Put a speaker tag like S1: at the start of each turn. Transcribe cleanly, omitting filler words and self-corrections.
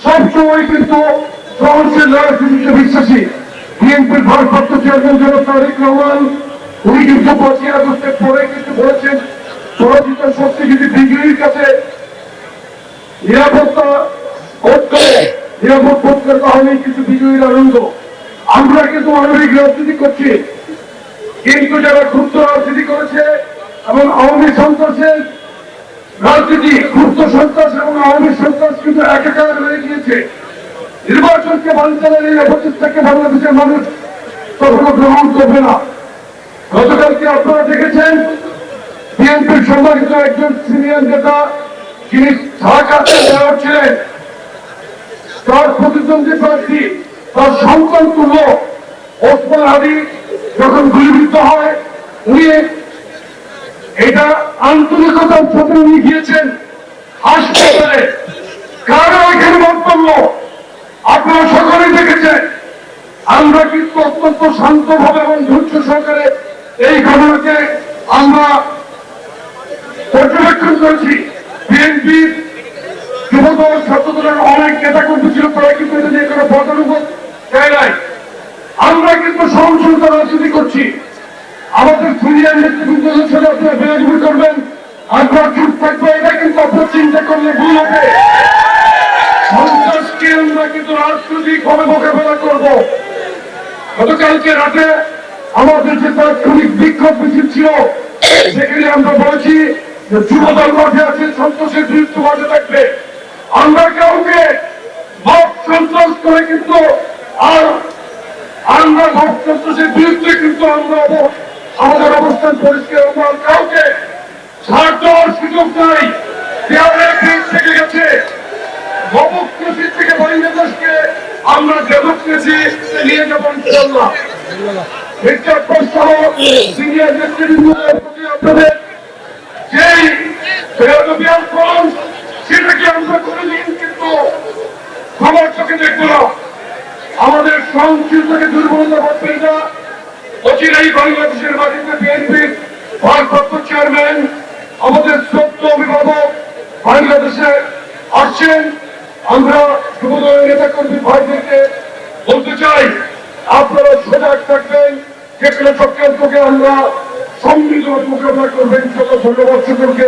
S1: সবসময় কিন্তু সহনশীল রাজনীতিতে বিশ্বাসী বিএনপির ভারপ্রাপ্ত চেয়ারম্যান জনাব তারেক রহমান উনি কিন্তু ৫ই আগস্টের পরে কিন্তু বলেছেন পরাজিত শক্তি যদি বিজয়ীর কাছে নিরাপত্তা বোধ করে নিরাপদ বোধ করে তাহলেই কিন্তু বিজয়ীর আনন্দ। আমরা কিন্তু মানবিক রাজনীতি করছি, কিন্তু যারা ক্ষুদ্র রাজনীতি করেছে এবং আওয়ামী সন্ত্রাসের রাজনীতি ক্ষুদ্র সন্ত্রাস এবং আওয়ামী সন্ত্রাস কিন্তু একাকার হয়ে গিয়েছে। নির্বাচনকে বাঞ্ছালের এই অপচেষ্টাকে বাংলাদেশের মানুষ কখনো গ্রহণ করবে না। গতকালকে আপনারা দেখেছেন বিএনপির সম্মানিত একজন সিনিয়র নেতা যিনি ঢাকাতে মেয়র ছিলেন, তার প্রতিদ্বন্দ্বী প্রার্থী তার সন্তান তুল্য ওসমান আলী যখন গুলিবিদ্ধ হয় উনি এটা আন্তরিকতার সাথে উনি গিয়েছেন হাসপাতালে। কারো এখানে বক্তব্য আপনারা সকলেই দেখেছেন। আমরা কিন্তু অত্যন্ত শান্তভাবে এবং ধৈর্য সহকারে এই ঘটনাকে আমরা পর্যবেক্ষণ করেছি। বিএনপির যুবদল ছাত্রদলের অনেক নেতা কর্মী ছিল, তারা কিন্তু এটা নিয়ে কোনো পদানুবোধ দেয় নাই। আমরা কিন্তু সহনশীলতা রাজনীতি করছি। আমাদের সিনিয়র নেতৃবৃন্দের সাথে আপনারা বেয়াদবি করবেন, আমরা চুপ থাকবো, এটা কিন্তু আপনার চিন্তা করলে ভুল হবে। সন্ত্রাসকে আমরা কিন্তু রাজনৈতিকভাবে মোকাবেলা করবো। গতকালকে রাতে আমাদের যে তাৎক্ষণিক বিক্ষোভ মিছিল ছিল সেখানে আমরা বলেছি যে যুবদল মাঠে আছে, সন্ত্রাসের বিরুদ্ধে মাঠে থাকবে। আমরা কাউকে মত সন্ত্রাস করে কিন্তু আর আমরা মত সন্ত্রাসের বিরুদ্ধে কিন্তু আমরা আমাদের অবস্থান পরিষ্কার, আমরা কাউকে ছাড় দেওয়ার সুযোগ নাই। দেওয়ালে থেকে গেছে ডেমোক্রেসি থেকে বাংলাদেশকে আমরা ডেমোক্রেসি নিয়ে যাবো ইনশাআল্লাহ। এটা প্রশ্ন সিনিয়র নেতৃবৃন্দের প্রতি আপনাদের যেই বেয়াদবি আচরণ সেটাকে আমরা কোনোদিন কিন্তু ক্ষমার চোখে দেখবো না। আমাদের সহনশীলতাকে দুর্বলতা করবেন না। অচিরেই বাংলাদেশের মাটিতে বিএনপির ভারপ্রাপ্ত চেয়ারম্যান আমাদের শ্রদ্ধ অভিভাবক বাংলাদেশে আসছেন। আমরা যুবদলের নেতা কর্মী ভাইদেরকে বলতে চাই আপনারা সজাগ থাকবেন, যে কোনো চক্রান্তকে আমরা সম্মিলিত মোকাবিলা করবেন। ধন্যবাদ সকলকে।